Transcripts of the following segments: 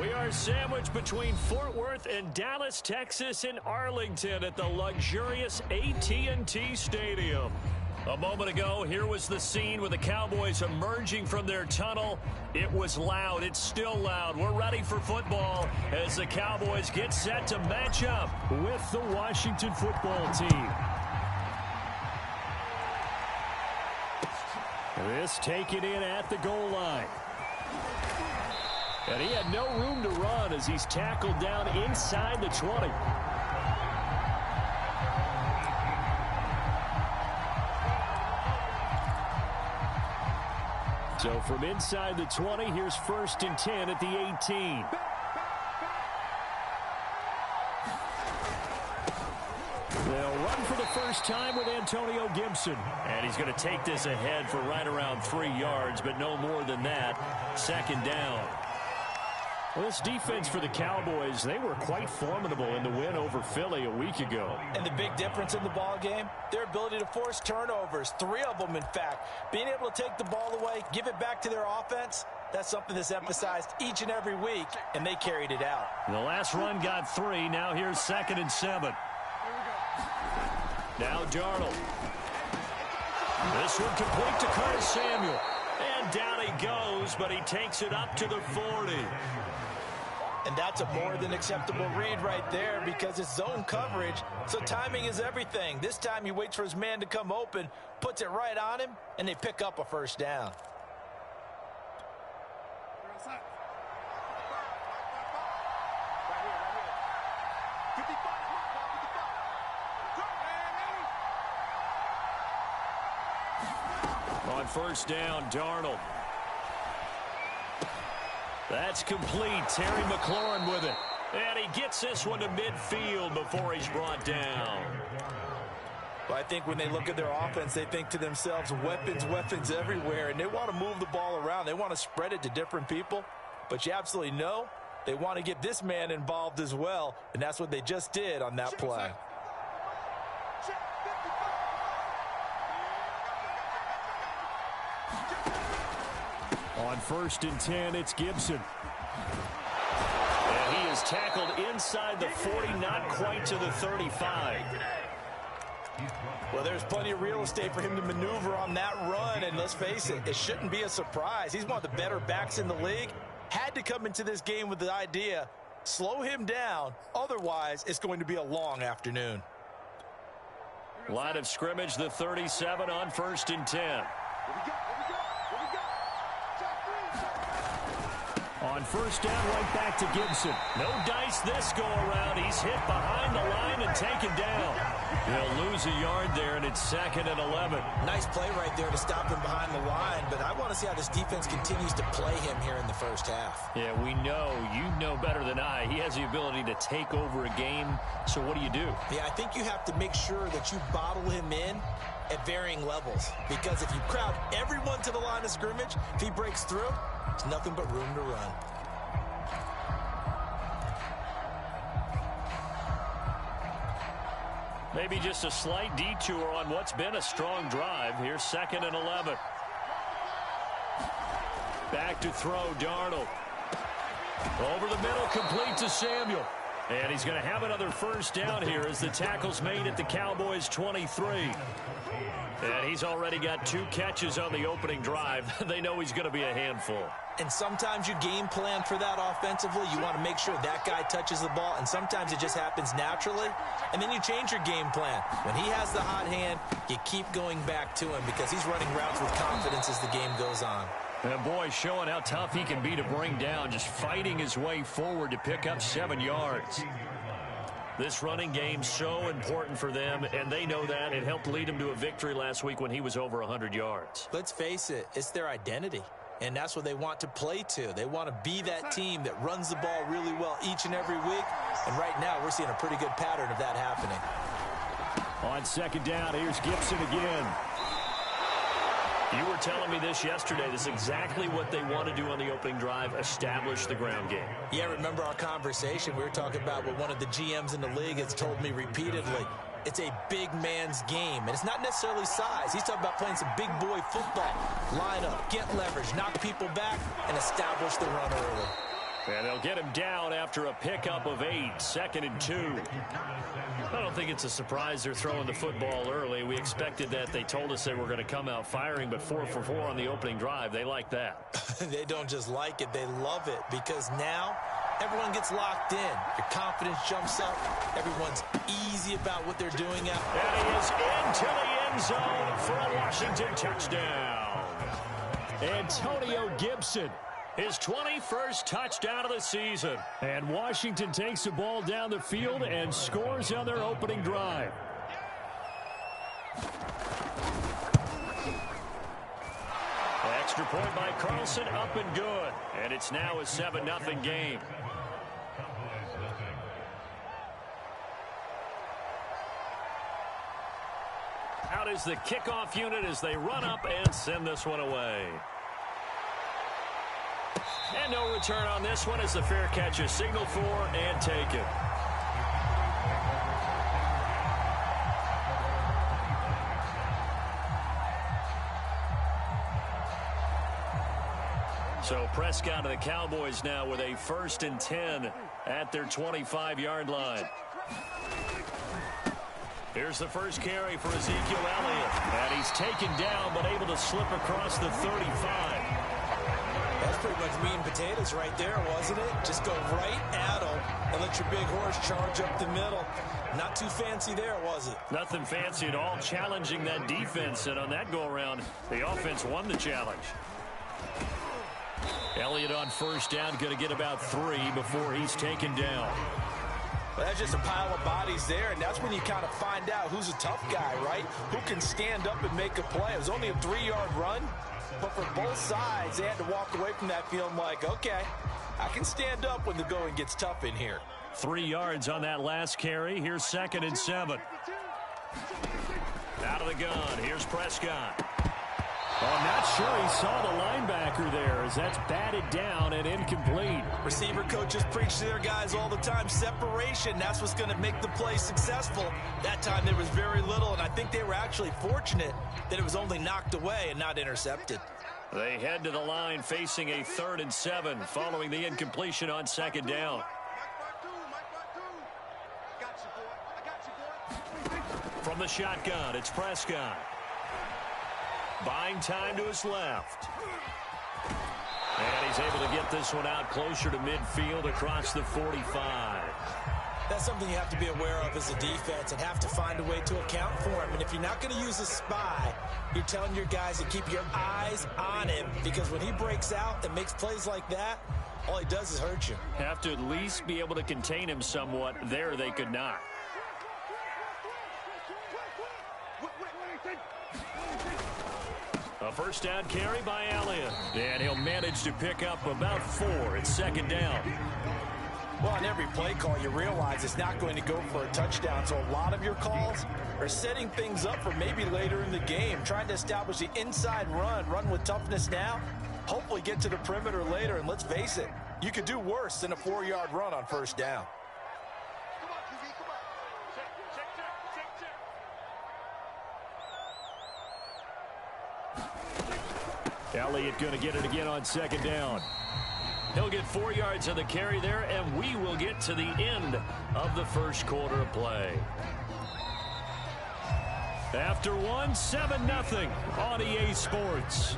We are sandwiched between Fort Worth and Dallas, Texas, and Arlington at the luxurious AT&T Stadium. A moment ago, here was the scene with the Cowboys emerging from their tunnel. It was loud. It's still loud. We're ready for football as the Cowboys get set to match up with the Washington football team. This taken in at the goal line. And he had no room to run as he's tackled down inside the 20. So from inside the 20, here's 1st and 10 at the 18. They'll run for the first time with Antonio Gibson. And he's going to take this ahead for right around 3 yards, but no more than that. 2nd down. Well, this defense for the Cowboys, they were quite formidable in the win over Philly a week ago. And the big difference in the ball game, their ability to force turnovers, 3 of them in fact. Being able to take the ball away, give it back to their offense, that's something that's emphasized each and every week, and they carried it out. The last run got 3. Now here's 2nd and 7. Now Darnold. This one complete to Curtis Samuel. And down he goes, but he takes it up to the 40. And that's a more than acceptable read right there because it's zone coverage, so timing is everything. This time he waits for his man to come open, puts it right on him, and they pick up a 1st down. On 1st down, Darnold. That's complete. Terry McLaurin with it. And he gets this one to midfield before he's brought down. Well, I think when they look at their offense, they think to themselves, weapons, weapons everywhere, and they want to move the ball around. They want to spread it to different people. But you absolutely know they want to get this man involved as well, and that's what they just did on that play. On 1st and 10, it's Gibson. And he is tackled inside the 40, not quite to the 35. Well, there's plenty of real estate for him to maneuver on that run, and let's face it, it shouldn't be a surprise. He's one of the better backs in the league. Had to come into this game with the idea, slow him down, otherwise it's going to be a long afternoon. Line of scrimmage, the 37 on 1st and 10. On 1st down, right back to Gibson. No dice this go-around. He's hit behind the line and taken down. He'll lose a yard there, and it's 2nd and 11. Nice play right there to stop him behind the line, but I want to see how this defense continues to play him here in the 1st half. Yeah, we know. You know better than I. He has the ability to take over a game, so what do you do? Yeah, I think you have to make sure that you bottle him in at varying levels, because if you crowd everyone to the line of scrimmage, if he breaks through, there's nothing but room to run. Maybe just a slight detour on what's been a strong drive. Here's 2nd and 11. Back to throw, Darnold. Over the middle, complete to Samuel. And he's going to have another 1st down here as the tackle's made at the Cowboys' 23. And he's already got 2 catches on the opening drive. They know he's going to be a handful. And sometimes you game plan for that offensively. You want to make sure that guy touches the ball, and sometimes it just happens naturally. And then you change your game plan. When he has the hot hand, you keep going back to him because he's running routes with confidence as the game goes on. And boy, showing how tough he can be to bring down, just fighting his way forward to pick up 7 yards. This running game so important for them, and they know that. It helped lead them to a victory last week when he was over 100 yards. Let's face it, it's their identity, and that's what they want to play to. They want to be that team that runs the ball really well each and every week, and right now we're seeing a pretty good pattern of that happening. On 2nd down, here's Gibson again. You were telling me this yesterday. This is exactly what they want to do on the opening drive, establish the ground game. Yeah, remember our conversation? We were talking about what one of the GMs in the league has told me repeatedly. It's a big man's game, and it's not necessarily size. He's talking about playing some big boy football. Line up, get leverage, knock people back, and establish the run early. And they'll get him down after a pickup of 8, 2nd and 2. I don't think it's a surprise they're throwing the football early. We expected that. They told us they were going to come out firing, but 4 for 4 on the opening drive. They like that. They don't just like it, they love it, because now everyone gets locked in. Your confidence jumps up. Everyone's easy about what they're doing out. And he is into the end zone for a Washington touchdown. Antonio Gibson, his 21st touchdown of the season. And Washington takes the ball down the field and scores on their opening drive. Extra point by Carlson, up and good. And it's now a 7-0 game. Out is the kickoff unit as they run up and send this one away. And no return on this one as the fair catch is signaled for and taken. So Prescott and the Cowboys now with a 1st and 10 at their 25-yard line. Here's the first carry for Ezekiel Elliott. And he's taken down but able to slip across the 35. That's pretty much meat and potatoes right there, wasn't it? Just go right at them and let your big horse charge up the middle. Not too fancy there, was it? Nothing fancy at all, challenging that defense. And on that go-around, the offense won the challenge. Elliott on 1st down, going to get about 3 before he's taken down. Well, that's just a pile of bodies there, and that's when you kind of find out who's a tough guy, right? Who can stand up and make a play. It was only a 3-yard run, but for both sides, they had to walk away from that feeling like, okay, I can stand up when the going gets tough in here. 3 yards on that last carry. Here's 2nd and 7. Out of the gun. Here's Prescott. I'm not sure he saw the linebacker there as that's batted down and incomplete. Receiver coaches preach to their guys all the time. Separation, that's what's going to make the play successful. That time there was very little, and I think they were actually fortunate that it was only knocked away and not intercepted. They head to the line facing a 3rd and 7 following the incompletion on 2nd down. From the shotgun, it's Prescott. Buying time to his left. And he's able to get this one out closer to midfield across the 45. That's something you have to be aware of as a defense and have to find a way to account for him. And if you're not going to use a spy, you're telling your guys to keep your eyes on him, because when he breaks out and makes plays like that, all he does is hurt you. Have to at least be able to contain him somewhat. There they could not. A 1st down carry by Elliott. And he'll manage to pick up about 4. It's 2nd down. Well, on every play call, you realize it's not going to go for a touchdown. So a lot of your calls are setting things up for maybe later in the game, trying to establish the inside run with toughness now, hopefully get to the perimeter later. And let's face it, you could do worse than a 4-yard run on 1st down. Elliott going to get it again on 2nd down. He'll get 4 yards on the carry there, and we will get to the end of the 1st quarter of play. After 1, 7-0 on EA Sports.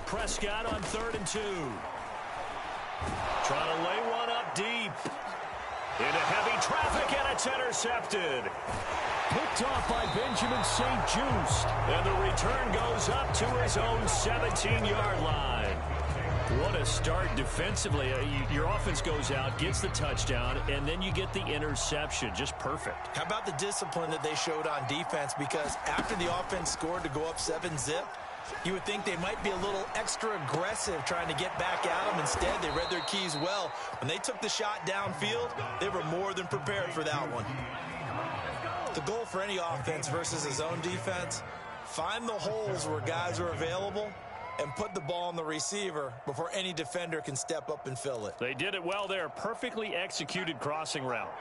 Prescott on 3rd and 2. Trying to lay one up deep. Into heavy traffic, and it's intercepted. Picked off by Benjamin St-Juste. And the return goes up to his own 17-yard line. What to start defensively. Your offense goes out, gets the touchdown, and then you get the interception. Just perfect. How about the discipline that they showed on defense? Because after the offense scored to go up 7-zip, you would think they might be a little extra aggressive trying to get back at them. Instead, they read their keys well. When they took the shot downfield, they were more than prepared for that one. The goal for any offense versus his own defense, find the holes where guys are available and put the ball on the receiver before any defender can step up and fill it. They did it well there. Perfectly executed crossing route.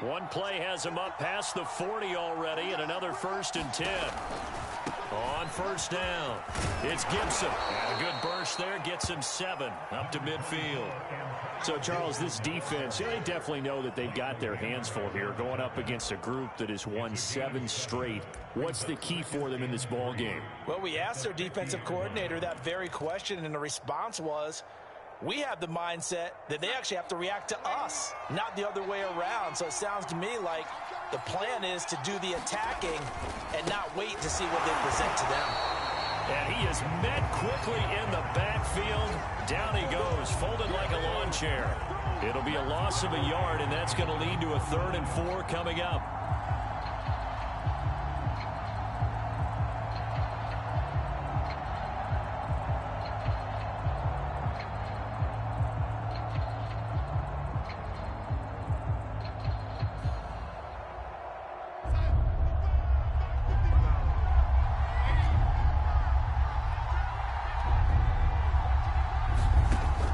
One play has him up past the 40 already, and another 1st and 10. On first down, it's Gibson. And a good burst there gets him 7 up to midfield. So, Charles, this defense, they definitely know that they've got their hands full here going up against a group that has won 7 straight. What's the key for them in this ball game? Well, we asked their defensive coordinator that very question, and the response was, we have the mindset that they actually have to react to us, not the other way around. So it sounds to me like the plan is to do the attacking and not wait to see what they present to them. And he is met quickly in the backfield. Down he goes, folded like a lawn chair. It'll be a loss of a yard, and that's going to lead to a 3rd and 4 coming up.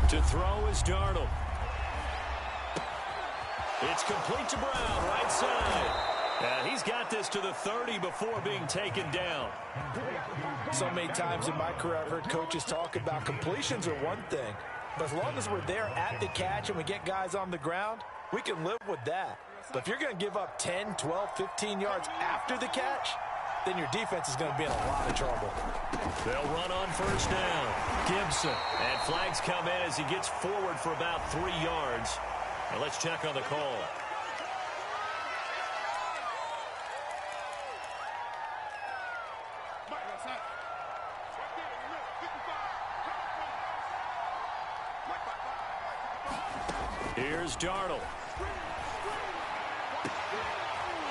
To throw is Darnold. It's complete to Brown, right side. And he's got this to the 30 before being taken down. So many times in my career I've heard coaches talk about completions are one thing, but as long as we're there at the catch and we get guys on the ground, we can live with that. But if you're going to give up 10, 12, 15 yards after the catch, then your defense is going to be in a lot of trouble. They'll run on first down. Gibson. And flags come in as he gets forward for about 3 yards. Now let's check on the call. Here's Darnold.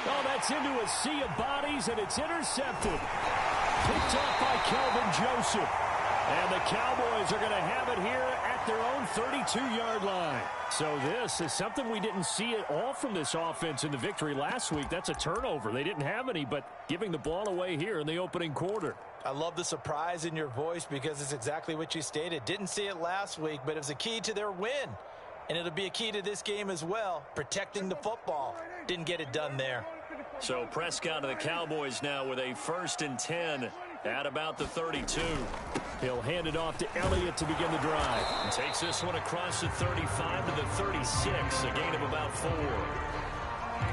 Oh, that's into a sea of bodies, and it's intercepted. Picked off by Kelvin Joseph. And the Cowboys are going to have it here at their own 32-yard line. So this is something we didn't see at all from this offense in the victory last week. That's a turnover. They didn't have any, but giving the ball away here in the opening quarter. I love the surprise in your voice because it's exactly what you stated. Didn't see it last week, but it was a key to their win. And it'll be a key to this game as well, protecting the football. Didn't get it done there. So Prescott of the Cowboys now with a 1st and 10 at about the 32. He'll hand it off to Elliott to begin the drive. And takes this one across the 35 to the 36, a gain of about 4.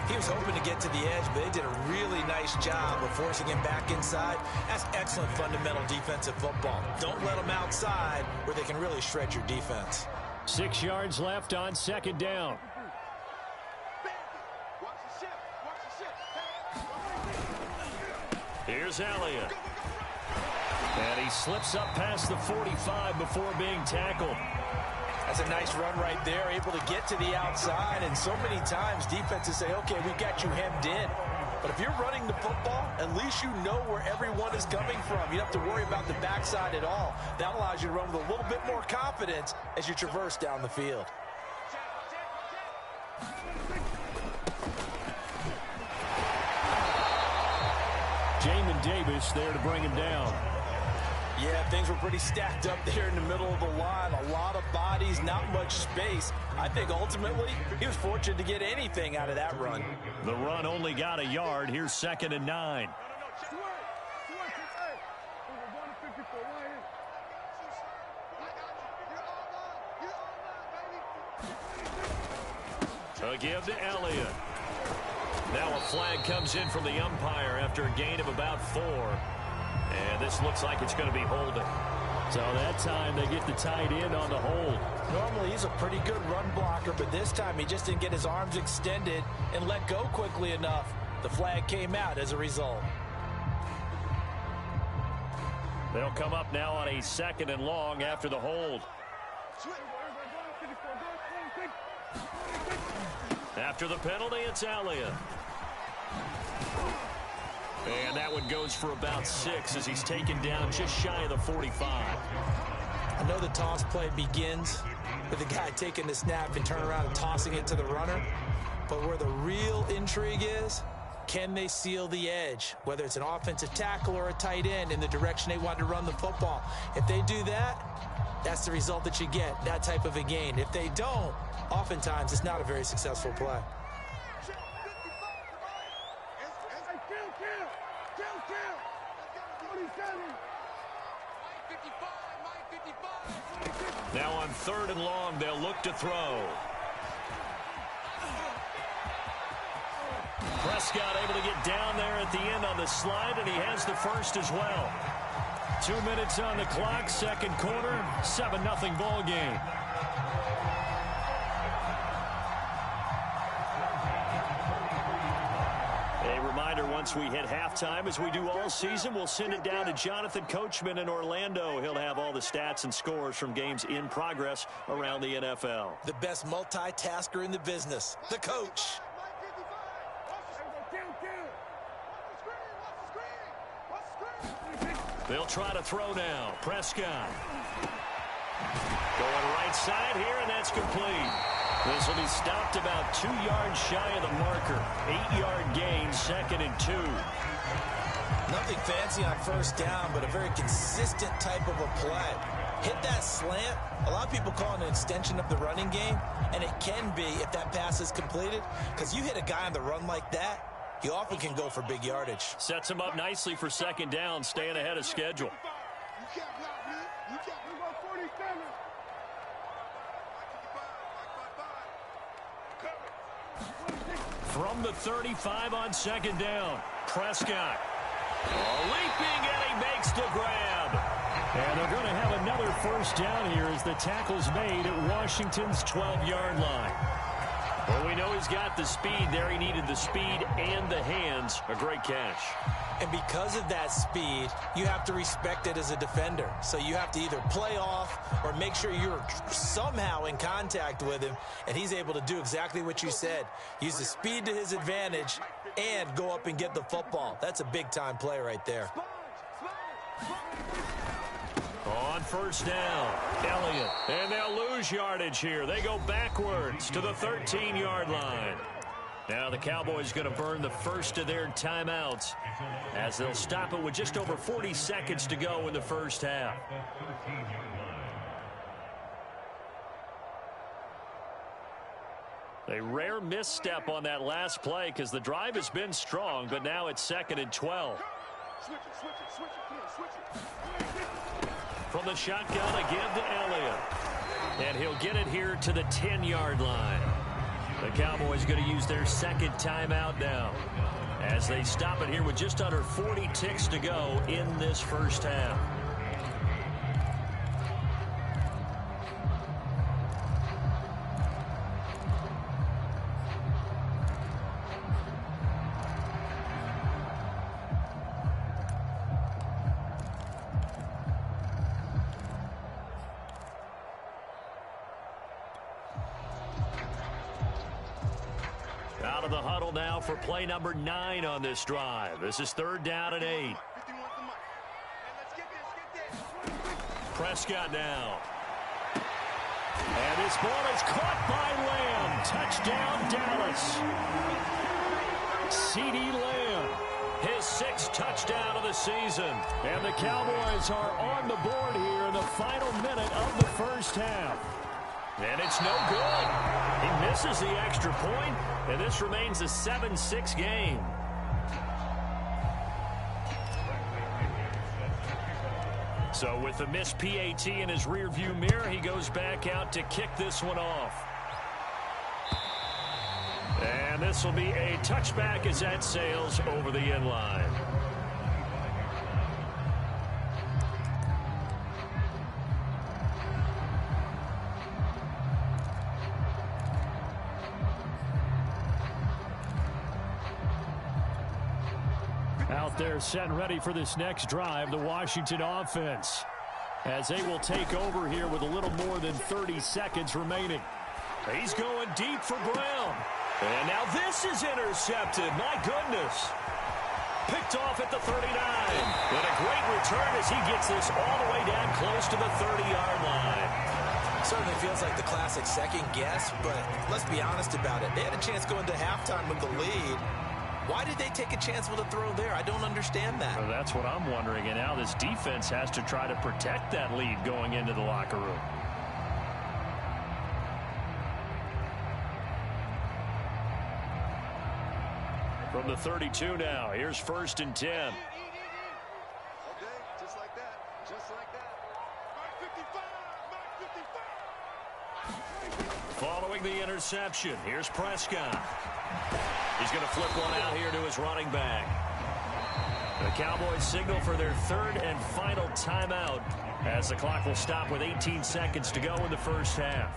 He was hoping to get to the edge, but they did a really nice job of forcing him back inside. That's excellent fundamental defensive football. Don't let them outside where they can really shred your defense. 6 yards left on 2nd down. Here's Elliott. And he slips up past the 45 before being tackled. That's a nice run right there, able to get to the outside. And so many times defenses say, okay, we got you hemmed in. But if you're running the football, at least you know where everyone is coming from. You don't have to worry about the backside at all. That allows you to run with a little bit more confidence as you traverse down the field. Jamin Davis there to bring him down. Yeah, things were pretty stacked up there in the middle of the line. A lot of bodies, not much space. I think ultimately he was fortunate to get anything out of that run. The run only got a yard. Here's 2nd and 9. A give to Elliott. Now a flag comes in from the umpire after a gain of about 4. And this looks like it's going to be holding. So that time they get the tight end on the hold. Normally he's a pretty good run blocker, but this time he just didn't get his arms extended and let go quickly enough. The flag came out as a result. They'll come up now on a 2nd and long after the hold. After the penalty, it's Elliott. And that one goes for about 6 as he's taken down just shy of the 45. I know the toss play begins with the guy taking the snap and turning around and tossing it to the runner. But where the real intrigue is, can they seal the edge? Whether it's an offensive tackle or a tight end in the direction they want to run the football. If they do that, that's the result that you get, that type of a gain. If they don't, oftentimes it's not a very successful play. Now on 3rd and long, they'll look to throw. Prescott able to get down there at the end on the slide, and he has the first as well. 2 minutes on the clock, second quarter, 7-0 ball game. A reminder, once we hit halftime, as we do all season, we'll send it down to Jonathan Coachman in Orlando. He'll have all the stats and scores from games in progress around the NFL. The best multitasker in the business, the coach. They'll try to throw now. Prescott. Going right side here, and that's complete. This will be stopped about 2 yards shy of the marker. 8-yard gain, 2nd and 2. Nothing fancy on first down, but a very consistent type of a play. Hit that slant. A lot of people call it an extension of the running game, and it can be if that pass is completed, because you hit a guy on the run like that, he often can go for big yardage. Sets him up nicely for 2nd down, staying ahead of schedule. From the 35 on 2nd down, Prescott. Leaping, and he makes the grab. And they're going to have another first down here as the tackle's made at Washington's 12-yard line. Well, we know he's got the speed there. He needed the speed and the hands. A great catch. And because of that speed, you have to respect it as a defender. So you have to either play off or make sure you're somehow in contact with him, and he's able to do exactly what you said. Use the speed to his advantage and go up and get the football. That's a big-time play right there. On first down, Elliott. And they'll lose yardage here. They go backwards to the 13-yard line. Now the Cowboys going to burn the first of their timeouts as they'll stop it with just over 40 seconds to go in the first half. A rare misstep on that last play because the drive has been strong, but now it's 2nd and 12. From the shotgun, a give to Elliott. And he'll get it here to the 10-yard line. The Cowboys going to use their 2nd timeout now as they stop it here with just under 40 ticks to go in this first half. Out of the huddle now for play number 9 on this drive. This is 3rd down and 8. Prescott now. And this ball is caught by Lamb. Touchdown, Dallas. CeeDee Lamb, his 6th touchdown of the season. And the Cowboys are on the board here in the final minute of the first half. And it's no good. He misses the extra point, and this remains a 7-6 game. So with the missed PAT in his rearview mirror, he goes back out to kick this one off. And this will be a touchback as that sails over the end line. Out there set and ready for this next drive, the Washington offense. as they will take over here with a little more than 30 seconds remaining. He's going deep for Brown. And now this is intercepted. My goodness. Picked off at the 39. And a great return as he gets this all the way down close to the 30-yard line. Certainly feels like the classic second guess, but let's be honest about it. They had a chance going to halftime with the lead. Why did they take a chance with a throw there? I don't understand that. Well, that's what I'm wondering. And now this defense has to try to protect that lead going into the locker room. From the 32 now, here's 1st and 10. Okay, just like that. Just like that. Mark 55. Mark 55. Following the interception, here's Prescott. He's going to flip one out here to his running back. The Cowboys signal for their 3rd and final timeout as the clock will stop with 18 seconds to go in the first half.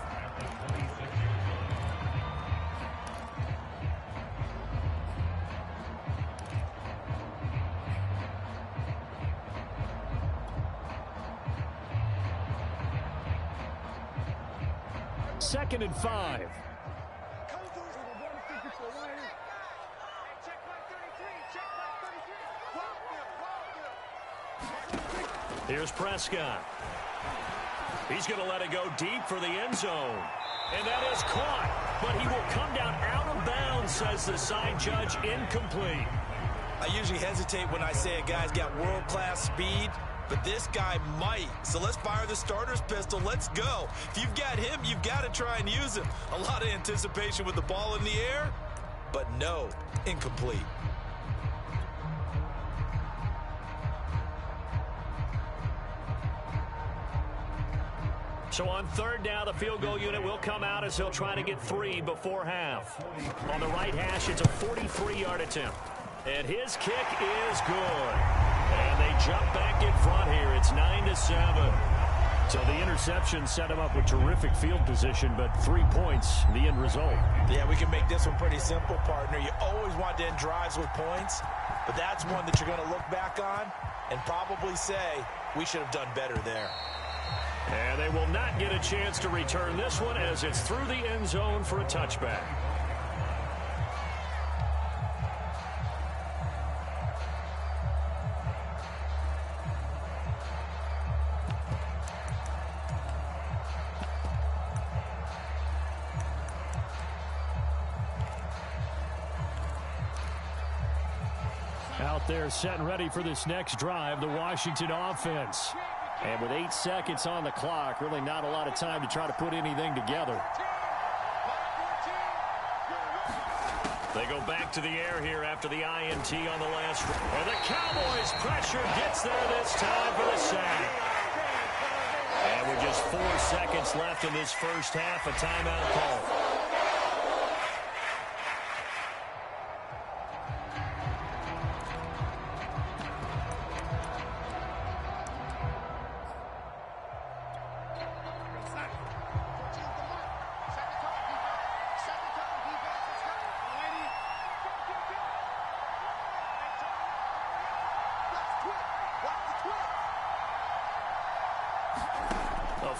Second and 5. Here's Prescott. He's going to let it go deep for the end zone. And that is caught. But he will come down out of bounds, says the side judge. Incomplete. I usually hesitate when I say a guy's got world-class speed, but this guy might. So let's fire the starter's pistol. Let's go. If you've got him, you've got to try and use him. A lot of anticipation with the ball in the air, but no, incomplete. So on 3rd down, the field goal unit will come out as he'll try to get 3 before half. On the right hash, it's a 43-yard attempt. And his kick is good. And they jump back in front here. It's 9-7. So the interception set him up with terrific field position, but 3 points, the end result. Yeah, we can make this one pretty simple, partner. You always want to end drives with points, but that's one that you're going to look back on and probably say, we should have done better there. And they will not get a chance to return this one as it's through the end zone for a touchback. Out there set and ready for this next drive, the Washington offense. And with 8 seconds on the clock, really not a lot of time to try to put anything together. They go back to the air here after the INT on the last. And the Cowboys pressure gets there this time for the sack. And with just 4 seconds left in this first half, a timeout call.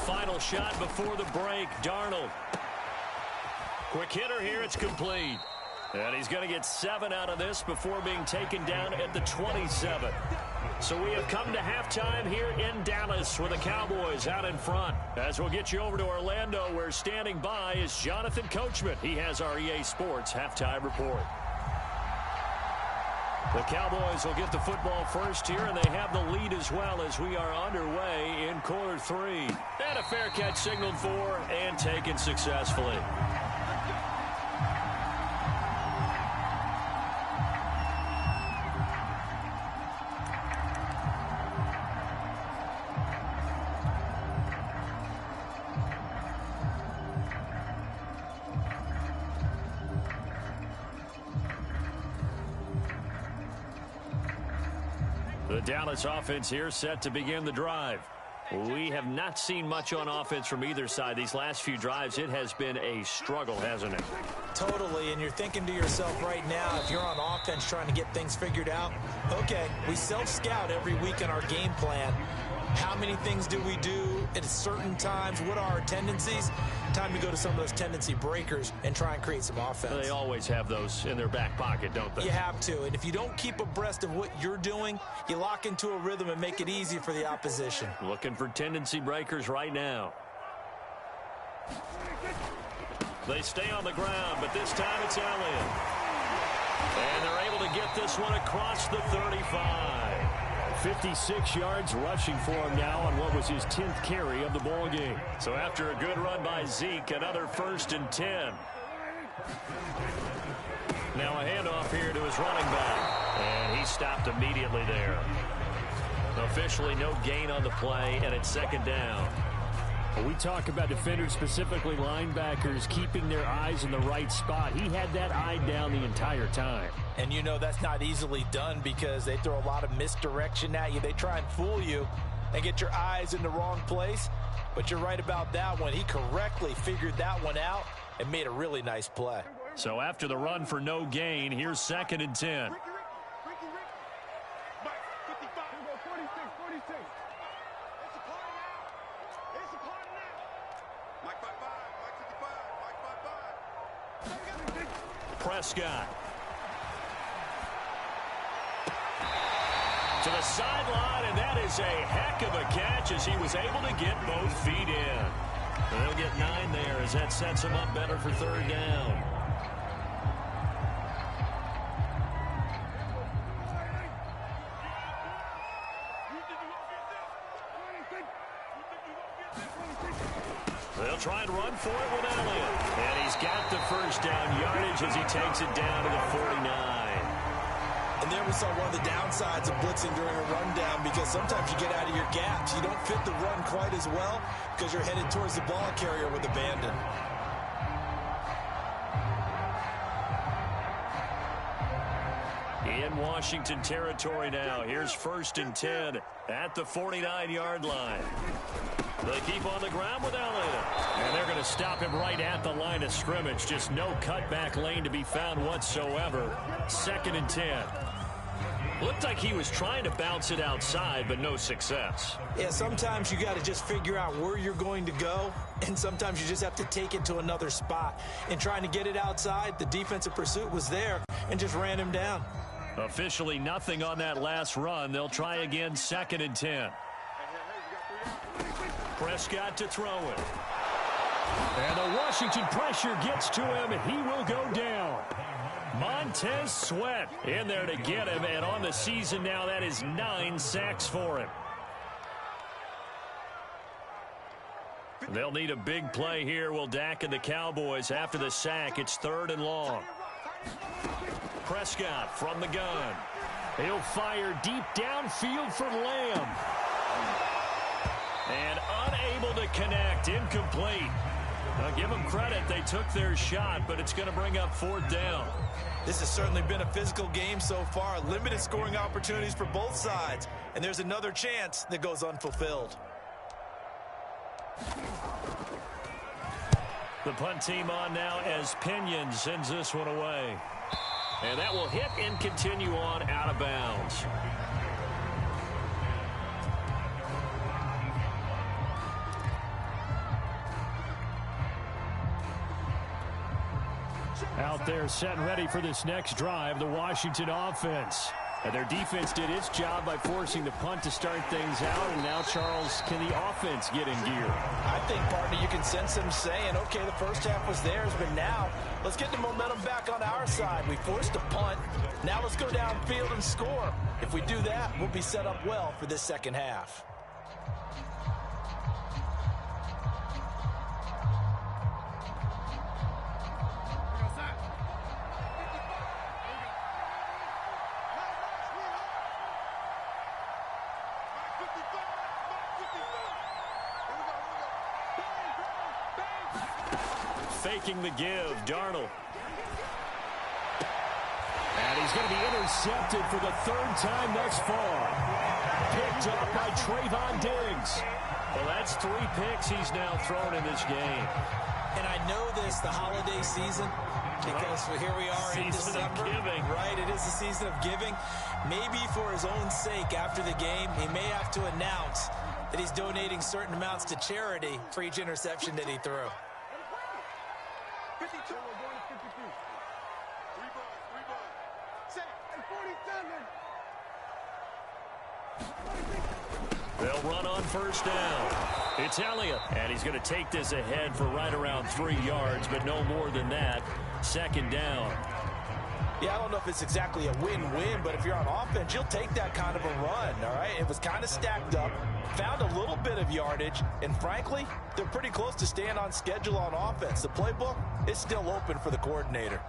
Final shot before the break. Darnold. Quick hitter here. It's complete. And he's going to get 7 out of this before being taken down at the 27. So we have come to halftime here in Dallas with the Cowboys out in front. As we'll get you over to Orlando, where standing by is Jonathan Coachman. He has our EA Sports halftime report. The Cowboys will get the football first here, and they have the lead as well as we are underway in quarter 3. And a fair catch signaled for and taken successfully. The Dallas offense here set to begin the drive. We have not seen much on offense from either side. These last few drives, it has been a struggle, hasn't it? Totally, and you're thinking to yourself right now, if you're on offense trying to get things figured out, okay, we self-scout every week in our game plan. How many things do we do at certain times? What are our tendencies? Time to go to some of those tendency breakers and try and create some offense. They always have those in their back pocket, don't they? You have to, and if you don't keep abreast of what you're doing, you lock into a rhythm and make it easy for the opposition. Looking for tendency breakers right now. They stay on the ground, but this time it's Elliott. And they're able to get this one across the 35. 56 yards rushing for him now on what was his 10th carry of the ball game. So after a good run by Zeke, another 1st and 10. Now a handoff here to his running back. And he stopped immediately there. Officially no gain on the play, and it's 2nd down. When we talk about defenders, specifically linebackers, keeping their eyes in the right spot. He had that eye down the entire time. And you know that's not easily done because they throw a lot of misdirection at you. They try and fool you and get your eyes in the wrong place. But you're right about that one. He correctly figured that one out and made a really nice play. So after the run for no gain, here's 2nd and 10. Prescott. To the sideline, and that is a heck of a catch as he was able to get both feet in. And they'll get 9 there as that sets him up better for 3rd down. They'll try and run for it with Elliott. And he's got the 1st down yardage as he takes it down to the 49. And there we saw one of the downsides of blitzing during a rundown because sometimes you get out of your gaps. You don't fit the run quite as well because you're headed towards the ball carrier with abandon. In Washington territory now. Here's 1st and 10 at the 49-yard line. They keep on the ground with Elliott. And they're going to stop him right at the line of scrimmage. Just no cutback lane to be found whatsoever. 2nd and 10. Looked like he was trying to bounce it outside, but no success. Yeah, sometimes you got to just figure out where you're going to go, and sometimes you just have to take it to another spot. And trying to get it outside, the defensive pursuit was there and just ran him down. Officially nothing on that last run. They'll try again, 2nd and 10. Prescott to throw it. And the Washington pressure gets to him, and he will go down. Montez Sweat in there to get him, and on the season now, that is 9 sacks for him. They'll need a big play here. Will Dak and the Cowboys after the sack. It's 3rd and long. Prescott from the gun. He'll fire deep downfield for Lamb. And unable to connect. Incomplete. Now give them credit. They took their shot, but it's going to bring up 4th down. This has certainly been a physical game so far. Limited scoring opportunities for both sides. And there's another chance that goes unfulfilled. The punt team on now as Pinion sends this one away. And that will hit and continue on out of bounds. Out there set and ready for this next drive, the Washington offense. And their defense did its job by forcing the punt to start things out. And now, Charles, can the offense get in gear? I think, partner, you can sense them saying, okay, the first half was theirs, but now let's get the momentum back on our side. We forced a punt. Now let's go downfield and score. If we do that, we'll be set up well for this second half. Faking the give, Darnold. And he's going to be intercepted for the 3rd time thus far. Picked up by Trayvon Diggs. Well, that's 3 picks he's now thrown in this game. And I know this, the holiday season, because here we are in December. Season of giving. Right, it is the season of giving. Maybe for his own sake after the game, he may have to announce that he's donating certain amounts to charity for each interception that he threw. 52. We're going to 52. Rebound. Say, 47. They'll run on first down. It's Elliott, and he's going to take this ahead for right around 3 yards, but no more than that. Second down. Yeah, I don't know if it's exactly a win-win, but if you're on offense, you'll take that kind of a run, all right? It was kind of stacked up, found a little bit of yardage, and frankly, they're pretty close to staying on schedule on offense. The playbook is still open for the coordinator.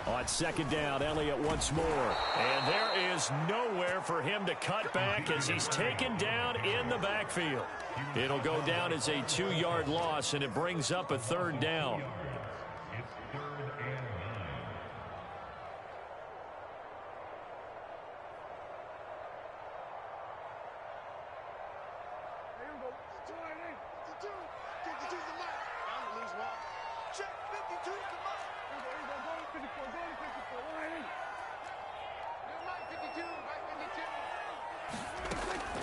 On second down, Elliott once more. And there is nowhere for him to cut back as he's taken down in the backfield. It'll go down as a 2-yard loss, and it brings up a third down.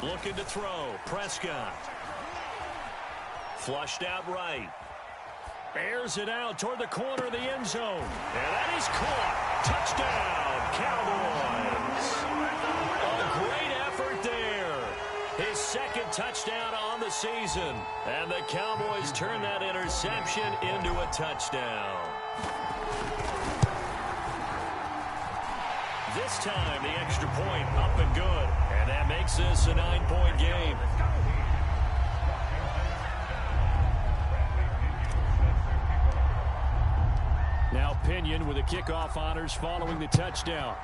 Looking to throw. Prescott. Flushed out right. Airs it out toward the corner of the end zone. And that is caught. Touchdown, Cowboys. A great effort there. His second touchdown on the season. And the Cowboys turn that interception into a touchdown. This time, the extra point up and good. And that makes this a 9-point game. Now Pinion with the kickoff honors following the touchdown.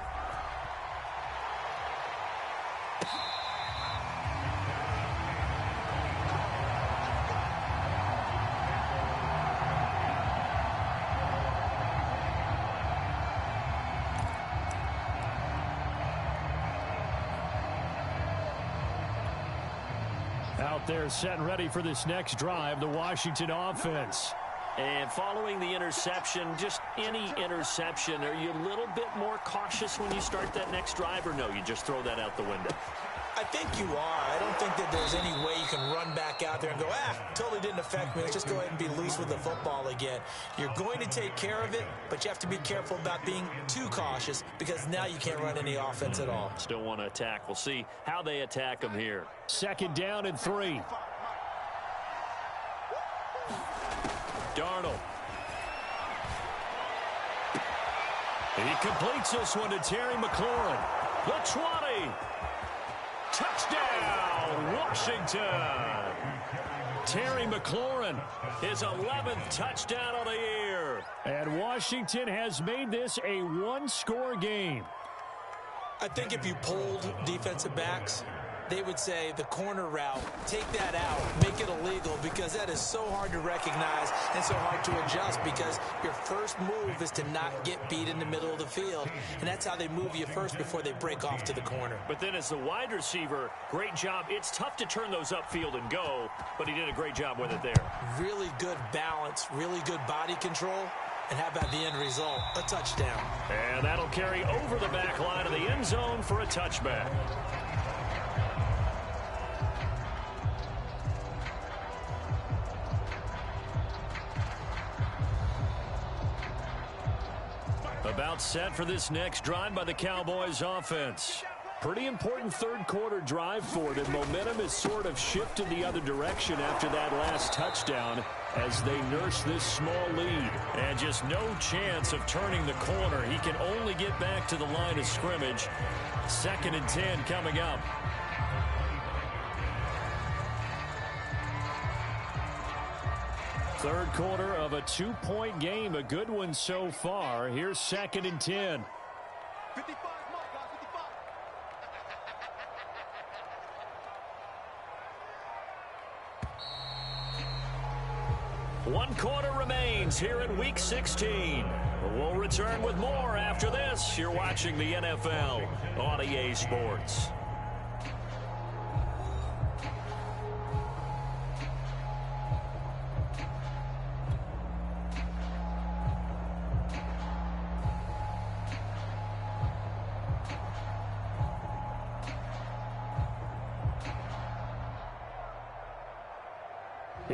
Out there set and ready for this next drive, the Washington offense. And following the interception, just any interception, are you a little bit more cautious when you start that next drive, or no, you just throw that out the window? I think you are. I don't think that there's any way you can run back out there and go, totally didn't affect me. Let's just go ahead and be loose with the football again. You're going to take care of it, but you have to be careful about being too cautious because now you can't run any offense at all. Still want to attack. We'll see how they attack them here. Second down and 3. Darnold. He completes this one to Terry McLaurin. The 20. Touchdown, Washington. Terry McLaurin, his 11th touchdown of the year. And Washington has made this a one-score game. I think if you polled defensive backs, they would say the corner route, take that out, make it illegal, because that is so hard to recognize and so hard to adjust because your first move is to not get beat in the middle of the field, and that's how they move you first before they break off to the corner. But then as the wide receiver, great job. It's tough to turn those upfield and go, but he did a great job with it there. Really good balance, really good body control. And how about the end result? A touchdown. And that'll carry over the back line of the end zone for a touchback. About set for this next drive by the Cowboys offense. Pretty important third quarter drive for them. Momentum has sort of shifted the other direction after that last touchdown as they nurse this small lead. And just no chance of turning the corner. He can only get back to the line of scrimmage. 2nd and 10 coming up. Third quarter of a 2-point game. A good one so far. Here's 2nd and 10. 55, 55. One quarter remains here in Week 16. We'll return with more after this. You're watching the NFL on EA Sports.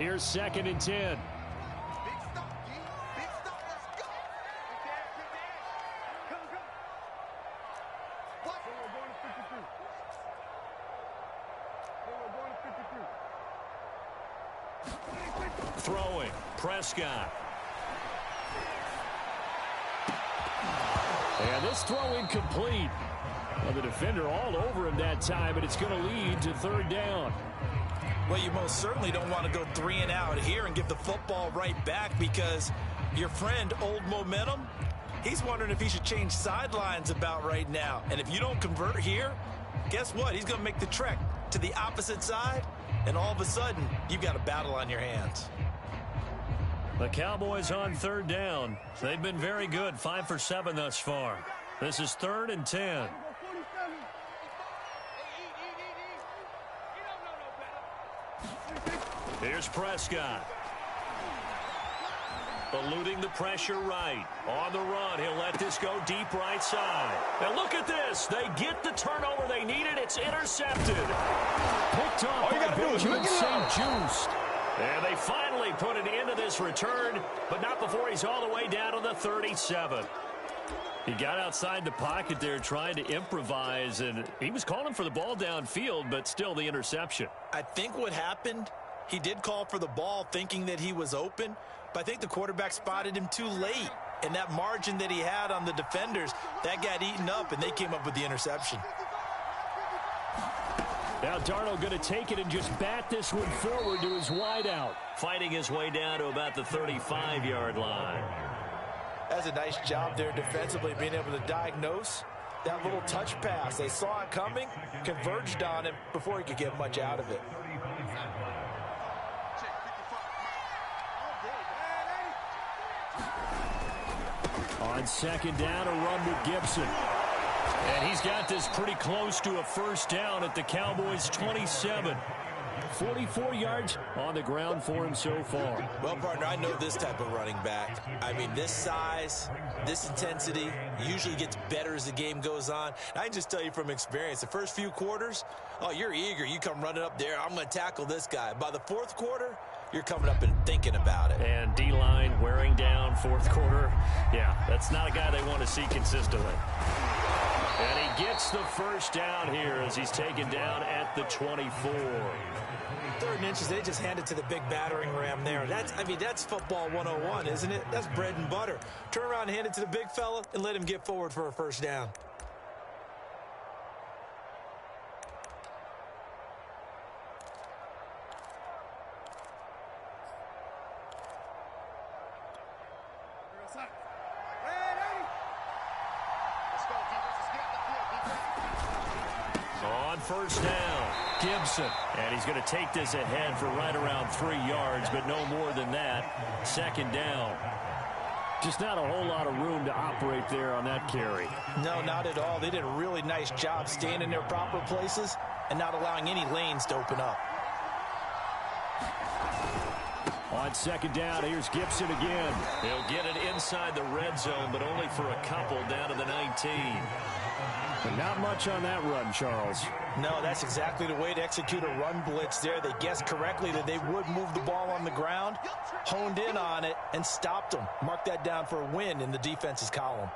Here's 2nd and 10. Big stop, G. Big stop. Let's go. Good dash. Come. What? We're going to 53. We're going to 53. Throwing. Prescott. And this throw incomplete. Well, the defender all over him that time, but it's going to lead to 3rd down. Well, you most certainly don't want to go 3 and out here and give the football right back, because your friend, Old Momentum, he's wondering if he should change sidelines about right now. And if you don't convert here, guess what? He's going to make the trek to the opposite side, and all of a sudden, you've got a battle on your hands. The Cowboys on 3rd down. They've been very good, 5 for 7 thus far. This is 3rd and 10. Here's Prescott. Eluding the pressure right. On the run, he'll let this go deep right side. And look at this. They get the turnover they needed. It's intercepted. Picked off by Benjamin St-Juste. And they finally put an end to this return, but not before he's all the way down to the 37. He got outside the pocket there trying to improvise, and he was calling for the ball downfield, but still the interception. I think what happened, he did call for the ball thinking that he was open, but I think the quarterback spotted him too late. And that margin that he had on the defenders, that got eaten up, and they came up with the interception. Now Darnold going to take it and just bat this one forward to his wideout. Fighting his way down to about the 35-yard line. That's a nice job there defensively, being able to diagnose that little touch pass. They saw it coming, converged on it before he could get much out of it. On 2nd down, a run with Gibson. And he's got this pretty close to a 1st down at the Cowboys' 27. 44 yards on the ground for him so far. Well, partner, I know this type of running back. I mean, this size, this intensity usually gets better as the game goes on. And I can just tell you from experience, the first few quarters, oh, you're eager. You come running up there, I'm going to tackle this guy. By the 4th quarter, you're coming up and thinking about it. And D-line wearing down 4th quarter. Yeah, that's not a guy they want to see consistently. And he gets the 1st down here as he's taken down at the 24. 3rd and inches, they just hand it to the big battering ram there. That's football 101, isn't it? That's bread and butter. Turn around and hand it to the big fella and let him get forward for a 1st down. On 1st down, Gibson. And he's going to take this ahead for right around 3 yards, but no more than that. 2nd down. Just not a whole lot of room to operate there on that carry. No, not at all. They did a really nice job staying in their proper places and not allowing any lanes to open up. On 2nd down, here's Gibson again. He'll get it inside the red zone, but only for a couple down to the 19. But not much on that run, Charles. No, that's exactly the way to execute a run blitz there. They guessed correctly that they would move the ball on the ground, honed in on it, and stopped them. Mark that down for a win in the defense's column.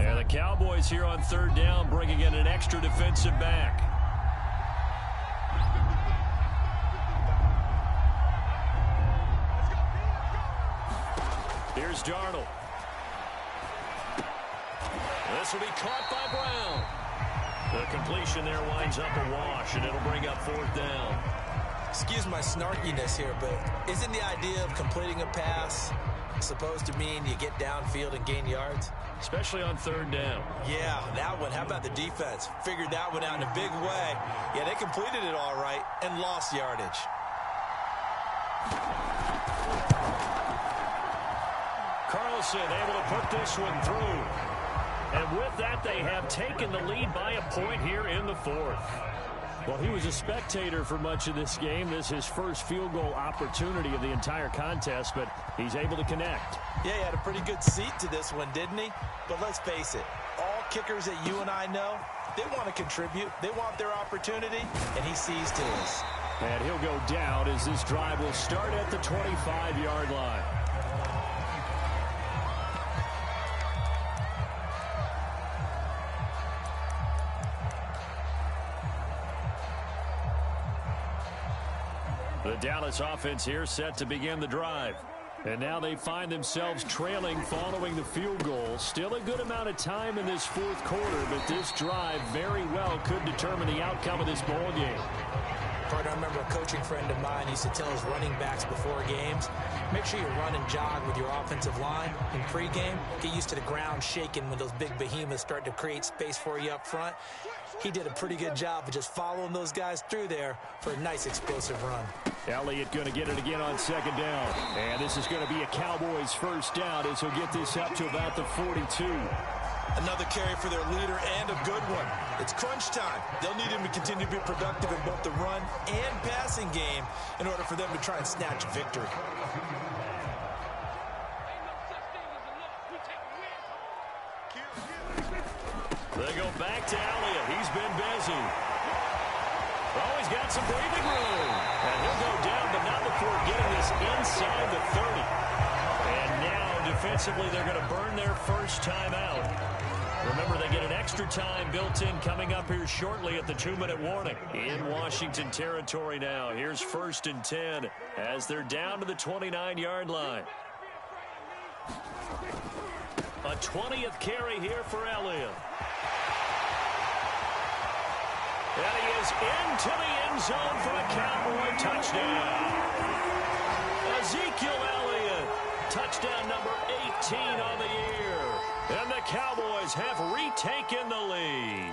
And the Cowboys here on 3rd down, bringing in an extra defensive back. Here's Darnold. This will be caught by Brown. The completion there winds up a wash, and it'll bring up 4th down. Excuse my snarkiness here, but isn't the idea of completing a pass supposed to mean you get downfield and gain yards? Especially on 3rd down. Yeah, that one. How about the defense? Figured that one out in a big way. Yeah, they completed it all right and lost yardage. Carlson able to put this one through. And with that, they have taken the lead by a point here in the 4th. Well, he was a spectator for much of this game. This is his first field goal opportunity of the entire contest, but he's able to connect. Yeah, he had a pretty good seat to this one, didn't he? But let's face it, all kickers that you and I know, they want to contribute. They want their opportunity, and he seized his. And he'll go down as this drive will start at the 25-yard line. The Dallas offense here set to begin the drive. And now they find themselves trailing following the field goal. Still a good amount of time in this fourth quarter, but this drive very well could determine the outcome of this ball game. Partner, I remember a coaching friend of mine used to tell his running backs before games, make sure you run and jog with your offensive line in pregame. Get used to the ground shaking when those big behemoths start to create space for you up front. He did a pretty good job of just following those guys through there for a nice explosive run. Elliott going to get it again on second down. And this is going to be a Cowboys first down as he'll get this up to about the 42. Another carry for their leader and a good one. It's crunch time. They'll need him to continue to be productive in both the run and passing game in order for them to try and snatch a victory. They go back to Elliott. He's been busy. Oh, he's got some breathing room. And he'll go down, but not before getting this inside the 30. And now, defensively, they're going to burn their first time out. Remember, they get an extra time built in coming up here shortly at the 2-minute warning. In Washington territory now. Here's 1st and 10 as they're down to the 29-yard line. A 20th carry here for Elliott. And he is into the end zone for a Cowboy touchdown. Ezekiel Elliott, touchdown number 18 on the year. And the Cowboys have retaken the lead.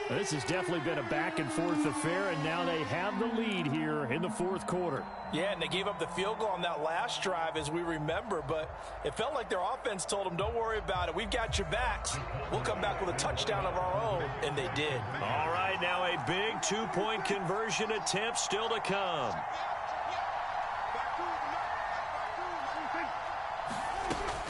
This has definitely been a back-and-forth affair, and now they have the lead here in the fourth quarter. Yeah, and they gave up the field goal on that last drive, as we remember, but it felt like their offense told them, don't worry about it. We've got your backs. We'll come back with a touchdown of our own, and they did. All right, now a big 2-point conversion attempt still to come.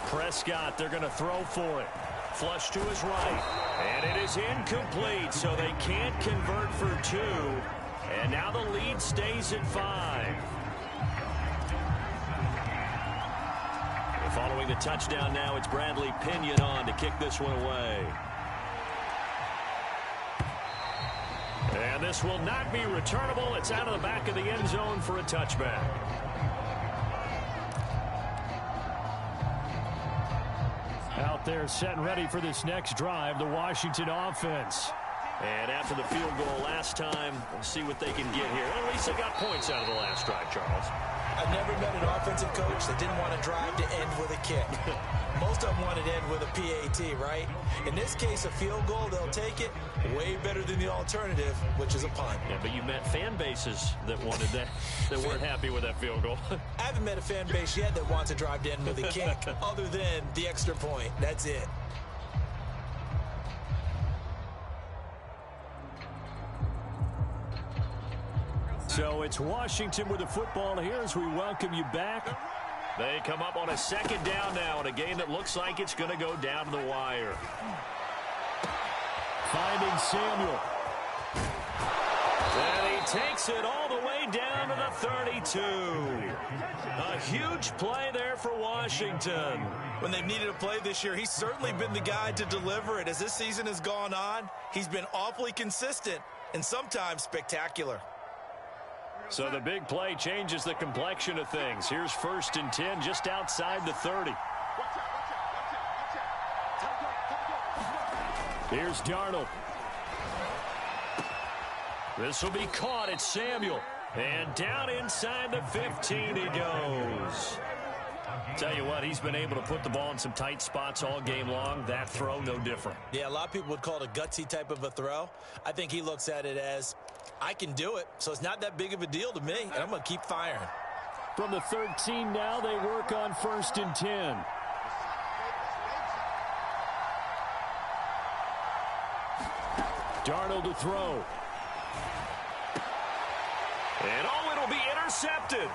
Prescott, they're going to throw for it. Flush to his right. And it is incomplete, so they can't convert for 2. And now the lead stays at 5. And following the touchdown now, it's Bradley Pinion on to kick this one away. And this will not be returnable. It's out of the back of the end zone for a touchback. Out there set and ready for this next drive, the Washington offense. And after the field goal last time, we'll see what they can get here. At least they got points out of the last drive, Charles. I've never met an offensive coach that didn't want to drive to end with a kick. Most of them want to end with a PAT, right? In this case, a field goal, they'll take it. Way better than the alternative, which is a punt. Yeah, but you met fan bases that wanted that, that weren't happy with that field goal. I haven't met a fan base yet that wants to drive to end with a kick, other than the extra point. That's it. So it's Washington with the football here as we welcome you back. They come up on a second down now in a game that looks like it's going to go down to the wire. Finding Samuel. And he takes it all the way down to the 32. A huge play there for Washington. When they've needed a play this year, he's certainly been the guy to deliver it. As this season has gone on, he's been awfully consistent and sometimes spectacular. So the big play changes the complexion of things. Here's 1st and 10 just outside the 30. Here's Darnold. This will be caught. It's Samuel. And down inside the 15 he goes. Tell you what, he's been able to put the ball in some tight spots all game long. That throw, no different. Yeah, a lot of people would call it a gutsy type of a throw. I think he looks at it as, I can do it, so it's not that big of a deal to me, and I'm going to keep firing. From the 13 now, they work on 1st and 10. Darnold to throw. And oh, it'll be intercepted.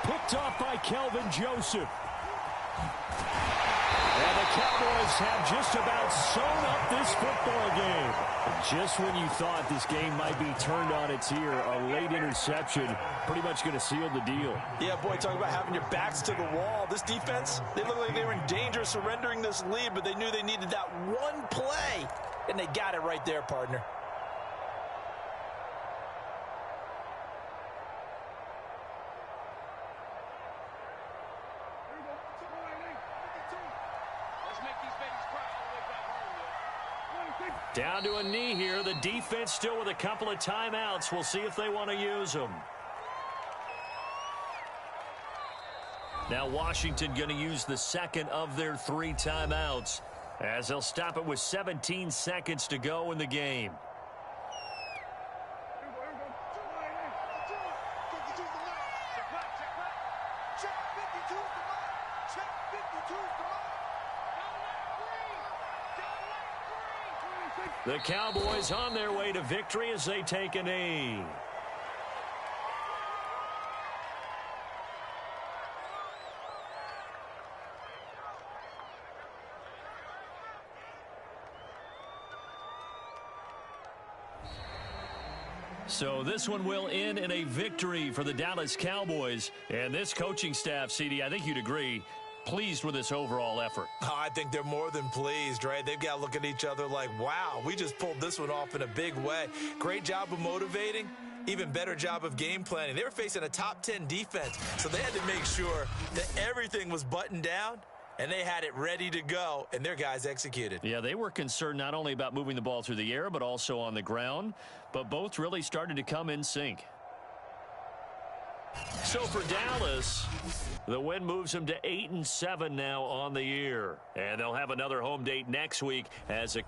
Picked off by Kelvin Joseph. And the Cowboys have just about sewn up this football game. Just when you thought this game might be turned on its ear, a late interception pretty much going to seal the deal. Yeah, boy, talk about having your backs to the wall. This defense, they look like they were in danger of surrendering this lead, but they knew they needed that one play, and they got it right there, partner. Down to a knee here. The defense still with a couple of timeouts. We'll see if they want to use them. Now Washington going to use the second of their 3 timeouts as they'll stop it with 17 seconds to go in the game. The Cowboys on their way to victory as they take a knee. So this one will end in a victory for the Dallas Cowboys. And this coaching staff, CD, I think you'd agree, pleased with this overall effort. I think they're more than pleased, right? They've got to look at each other like, wow, we just pulled this one off in a big way. Great job of motivating. Even better job of game planning. They were facing a top 10 defense, so they had to make sure that everything was buttoned down, and they had it ready to go, and their guys executed. Yeah, they were concerned not only about moving the ball through the air, but also on the ground, but both really started to come in sync. So for Dallas, the win moves them to 8-7 now on the year. And they'll have another home date next week as a